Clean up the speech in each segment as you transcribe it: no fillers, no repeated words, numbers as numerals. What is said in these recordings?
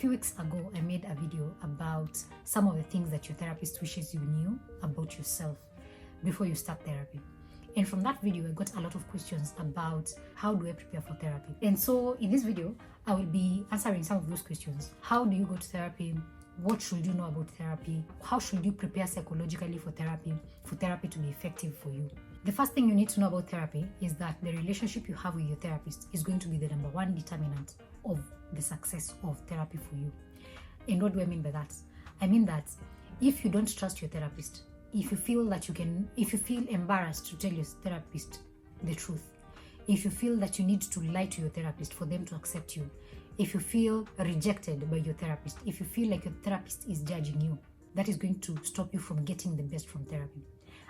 few weeks ago, I made a video about some of the things that your therapist wishes you knew about yourself before you start therapy. And from that video, I got a lot of questions about how do I prepare for therapy. And so in this video, I will be answering some of those questions. How do you go to therapy? What should you know about therapy? How should you prepare psychologically for therapy to be effective for you? The first thing you need to know about therapy is that the relationship you have with your therapist is going to be the number one determinant of the success of therapy for you. And what do I mean by that? I mean that if you don't trust your therapist, if you feel embarrassed to tell your therapist the truth, if you feel that you need to lie to your therapist for them to accept you, if you feel rejected by your therapist, if you feel like your therapist is judging you, that is going to stop you from getting the best from therapy.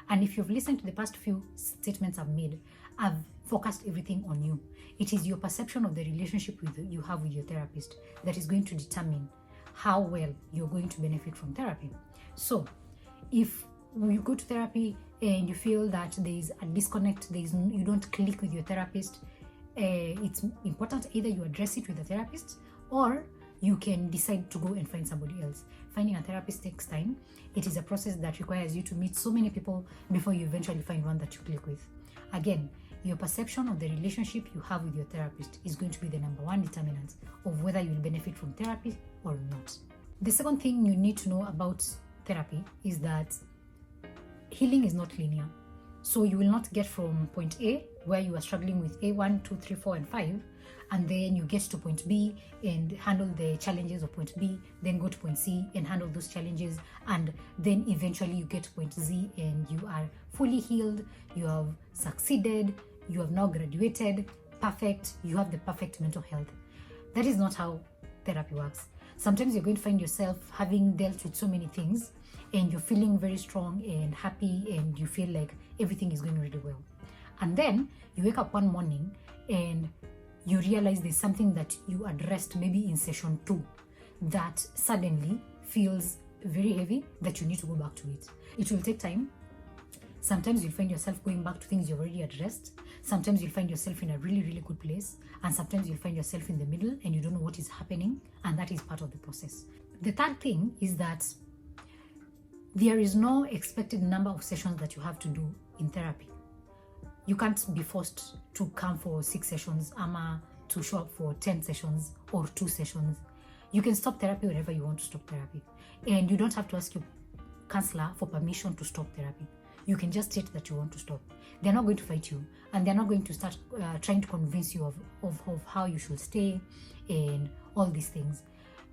And if you've listened to the past few statements I've made, I've focused everything on you. It is your perception of the relationship you have with your therapist that is going to determine how well you're going to benefit from therapy. So if you go to therapy and you feel that there is a disconnect, you don't click with your therapist, it's important either you address it with the therapist or you can decide to go and find somebody else. Finding a therapist takes time. It is a process that requires you to meet so many people before you eventually find one that you click with. Again, your perception of the relationship you have with your therapist is going to be the number one determinant of whether you'll benefit from therapy or not. The second thing you need to know about therapy is that healing is not linear. So you will not get from point A, where you are struggling with A1, 2, 3, 4, and 5, and then you get to point B and handle the challenges of point B, then go to point C and handle those challenges, and then eventually you get to point Z and you are fully healed, you have succeeded, you have now graduated, perfect, you have the perfect mental health. That is not how therapy works. Sometimes you're going to find yourself having dealt with so many things and you're feeling very strong and happy and you feel like everything is going really well. And then you wake up one morning and you realize there's something that you addressed maybe in session 2 that suddenly feels very heavy that you need to go back to it. It will take time. Sometimes you'll find yourself going back to things you've already addressed. Sometimes you'll find yourself in a really, really good place. And sometimes you'll find yourself in the middle and you don't know what is happening. And that is part of the process. The third thing is that there is no expected number of sessions that you have to do in therapy. You can't be forced to come for 6 sessions, to show up for 10 sessions or 2 sessions. You can stop therapy whenever you want to stop therapy. And you don't have to ask your counselor for permission to stop therapy. You can just state that you want to stop. They're not going to fight you, and they're not going to start trying to convince you of how you should stay and all these things.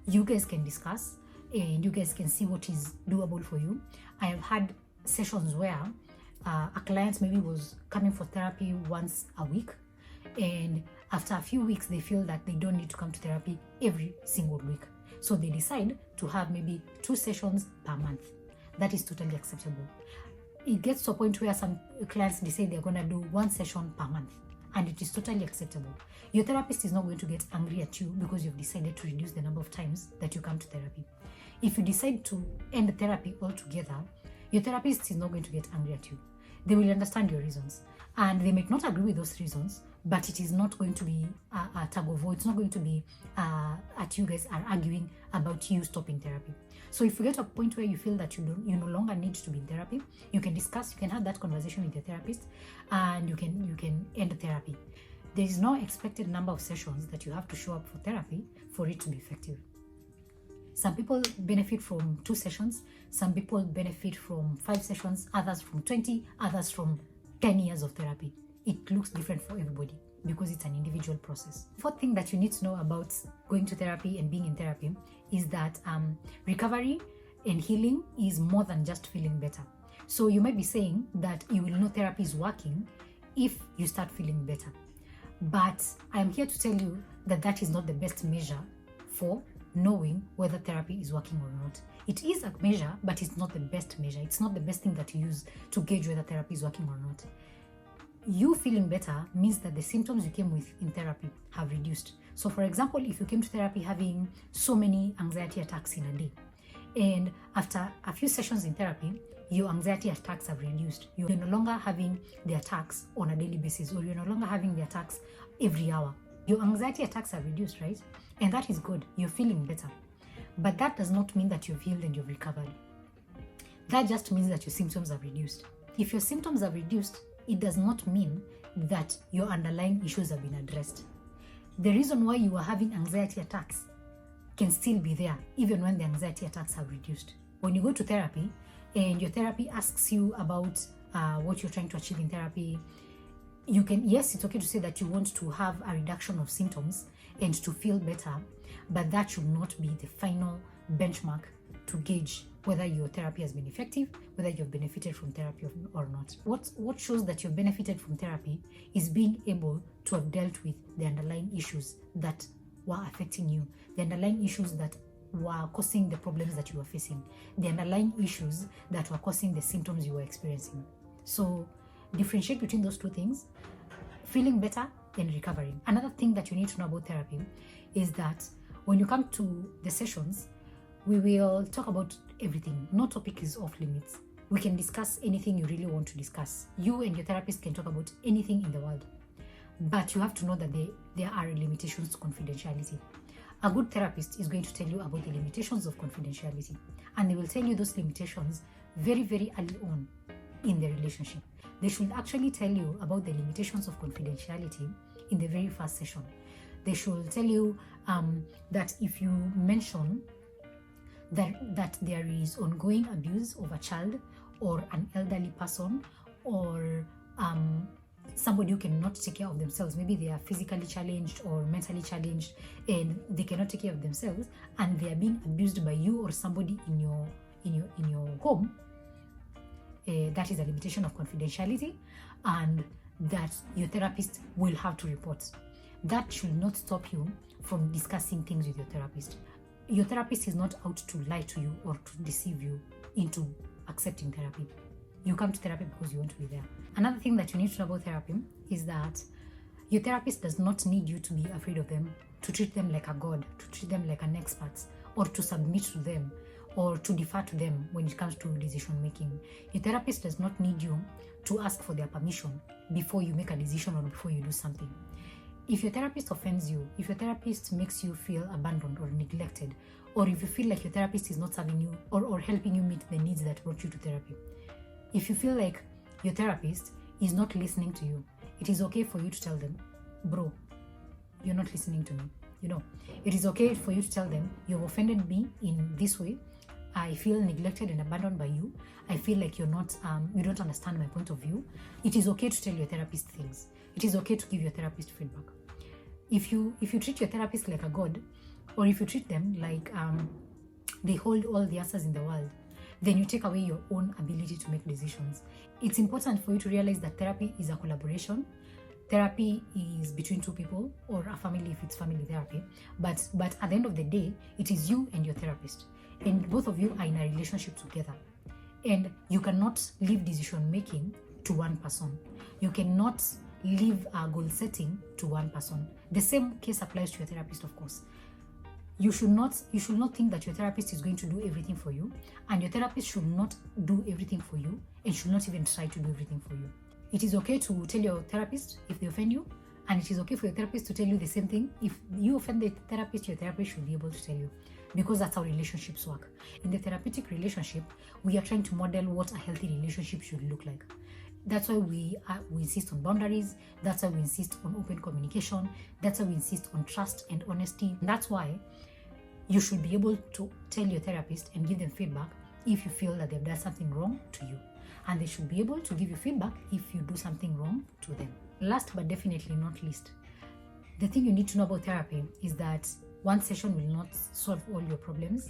You guys can discuss and you guys can see what is doable for you. I have had sessions where a client maybe was coming for therapy once a week, and after a few weeks they feel that they don't need to come to therapy every single week. So they decide to have maybe 2 sessions per month. That is totally acceptable. It gets to a point where some clients decide they're going to do 1 session per month, and it is totally acceptable. Your therapist is not going to get angry at you because you've decided to reduce the number of times that you come to therapy. If you decide to end therapy altogether, your therapist is not going to get angry at you. They will understand your reasons, and they might not agree with those reasons, but it is not going to be a tug of war. It's not going to be at you guys are arguing about you stopping therapy. So if you get to a point where you feel that you no longer need to be in therapy, you can discuss, you can have that conversation with your therapist, and you can end therapy. There is no expected number of sessions that you have to show up for therapy for it to be effective. Some people benefit from 2 sessions, some people benefit from 5 sessions, others from 20, others from 10 years of therapy. It looks different for everybody because it's an individual process. Fourth thing that you need to know about going to therapy and being in therapy is that recovery and healing is more than just feeling better. So you might be saying that you will know therapy is working if you start feeling better. But I am here to tell you that that is not the best measure for knowing whether therapy is working or not. It is a measure, but it's not the best measure. It's not the best thing that you use to gauge whether therapy is working or not. You feeling better means that the symptoms you came with in therapy have reduced. So for example, if you came to therapy having so many anxiety attacks in a day, and after a few sessions in therapy, your anxiety attacks have reduced. You're no longer having the attacks on a daily basis, or you're no longer having the attacks every hour. Your anxiety attacks are reduced, right? And that is good. You're feeling better. But that does not mean that you've healed and you've recovered. That just means that your symptoms are reduced. If your symptoms are reduced, it does not mean that your underlying issues have been addressed. The reason why you are having anxiety attacks can still be there, even when the anxiety attacks have reduced. When you go to therapy and your therapy asks you about what you're trying to achieve in therapy, you can, yes, it's okay to say that you want to have a reduction of symptoms and to feel better, but that should not be the final benchmark to gauge whether your therapy has been effective, whether you've benefited from therapy or not. What shows that you've benefited from therapy is being able to have dealt with the underlying issues that were affecting you, the underlying issues that were causing the problems that you were facing, the underlying issues that were causing the symptoms you were experiencing. So differentiate between those two things, feeling better and recovering. Another thing that you need to know about therapy is that when you come to the sessions, we will talk about everything. No topic is off limits. We can discuss anything you really want to discuss. You and your therapist can talk about anything in the world. But you have to know that there are limitations to confidentiality. A good therapist is going to tell you about the limitations of confidentiality. And they will tell you those limitations very, very early on in the relationship. They should actually tell you about the limitations of confidentiality in the very first session. They should tell you that if you mention that there is ongoing abuse of a child or an elderly person or somebody who cannot take care of themselves, maybe they are physically challenged or mentally challenged and they cannot take care of themselves and they are being abused by you or somebody in your home, that is a limitation of confidentiality, and that your therapist will have to report. That should not stop you from discussing things with your therapist. Your therapist is not out to lie to you or to deceive you into accepting therapy. You come to therapy because you want to be there. Another thing that you need to know about therapy is that your therapist does not need you to be afraid of them, to treat them like a god, to treat them like an expert, or to submit to them, or to defer to them when it comes to decision making. Your therapist does not need you to ask for their permission before you make a decision or before you do something. If your therapist offends you, if your therapist makes you feel abandoned or neglected, or if you feel like your therapist is not serving you or helping you meet the needs that brought you to therapy, if you feel like your therapist is not listening to you, it is okay for you to tell them, bro, you're not listening to me. It is okay for you to tell them, you've offended me in this way. I feel neglected and abandoned by you. I feel like you don't understand my point of view. It is okay to tell your therapist things. It is okay to give your therapist feedback. If you treat your therapist like a god, or if you treat them like they hold all the answers in the world, then you take away your own ability to make decisions. It's important for you to realize that therapy is a collaboration. Therapy is between two people, or a family if it's family therapy. But at the end of the day, it is you and your therapist. And both of you are in a relationship together. And you cannot leave decision making to one person. You cannot leave goal setting to one person. The same case applies to your therapist, of course. You should not think that your therapist is going to do everything for you, and your therapist should not do everything for you and should not even try to do everything for you. It is okay to tell your therapist if they offend you, and it is okay for your therapist to tell you the same thing. If you offend the therapist, your therapist should be able to tell you, because that's how relationships work. In the therapeutic relationship, we are trying to model what a healthy relationship should look like. That's why we insist on boundaries. That's why we insist on open communication. That's why we insist on trust and honesty. That's why you should be able to tell your therapist and give them feedback if you feel that they've done something wrong to you. And they should be able to give you feedback if you do something wrong to them. Last but definitely not least, the thing you need to know about therapy is that one session will not solve all your problems.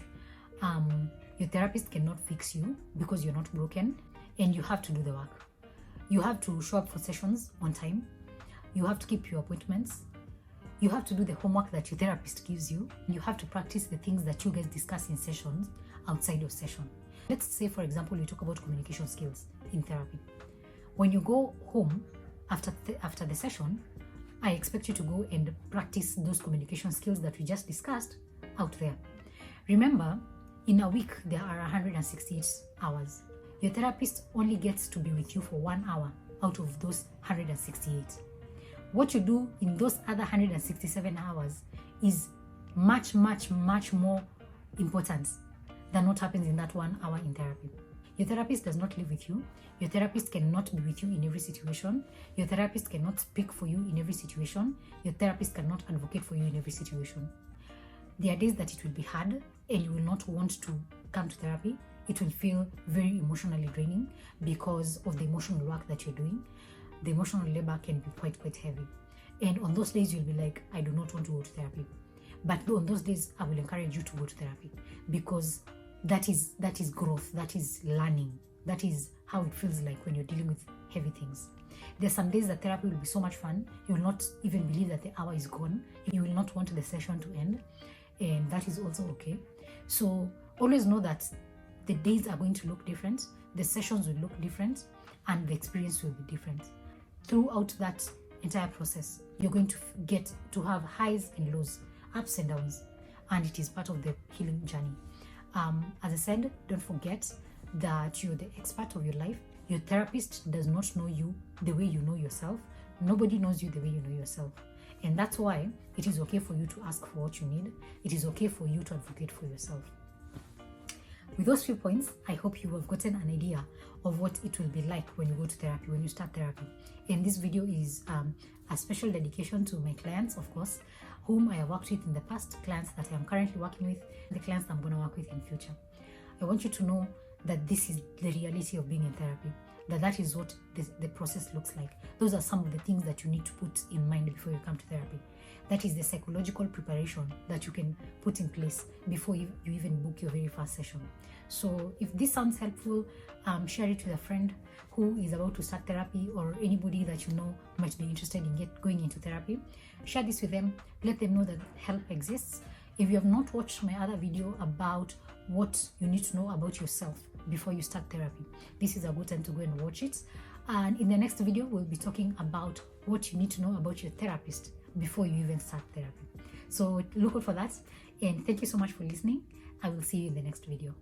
Your therapist cannot fix you because you're not broken, and you have to do the work. You have to show up for sessions on time. You have to keep your appointments. You have to do the homework that your therapist gives you. You have to practice the things that you guys discuss in sessions outside your session. Let's say, for example, we talk about communication skills in therapy. When you go home after the session, I expect you to go and practice those communication skills that we just discussed out there. Remember, in a week, there are 168 hours. Your therapist only gets to be with you for 1 hour out of those 168. What you do in those other 167 hours is much, much, much more important than what happens in that 1 hour in therapy. Your therapist does not live with you. Your therapist cannot be with you in every situation. Your therapist cannot speak for you in every situation. Your therapist cannot advocate for you in every situation. There are days that it will be hard and you will not want to come to therapy. It will feel very emotionally draining because of the emotional work that you're doing. The emotional labor can be quite heavy. And on those days, you'll be like, I do not want to go to therapy. But on those days, I will encourage you to go to therapy, because that is growth, that is learning, that is how it feels like when you're dealing with heavy things. There's some days that therapy will be so much fun, you will not even believe that the hour is gone. You will not want the session to end, and that is also okay. So always know that the days are going to look different, the sessions will look different, and the experience will be different. Throughout that entire process, you're going to get to have highs and lows, ups and downs, and it is part of the healing journey. As I said, don't forget that you're the expert of your life. Your therapist does not know you the way you know yourself. Nobody knows you the way you know yourself. And that's why it is okay for you to ask for what you need. It is okay for you to advocate for yourself. With those few points, I hope you have gotten an idea of what it will be like when you go to therapy, when you start therapy. And this video is a special dedication to my clients, of course, whom I have worked with in the past, clients that I am currently working with, and the clients that I'm going to work with in future. I want you to know that this is the reality of being in therapy, that is what the process looks like. Those are some of the things that you need to put in mind before you come to therapy. That is the psychological preparation that you can put in place before you even book your very first session. So if this sounds helpful, share it with a friend who is about to start therapy, or anybody that you know might be interested in going into therapy. Share this with them. Let them know that help exists. If you have not watched my other video about what you need to know about yourself before you start therapy, this is a good time to go and watch it. And in the next video, we'll be talking about what you need to know about your therapist before you even start therapy. So look out for that. And thank you so much for listening. I will see you in the next video.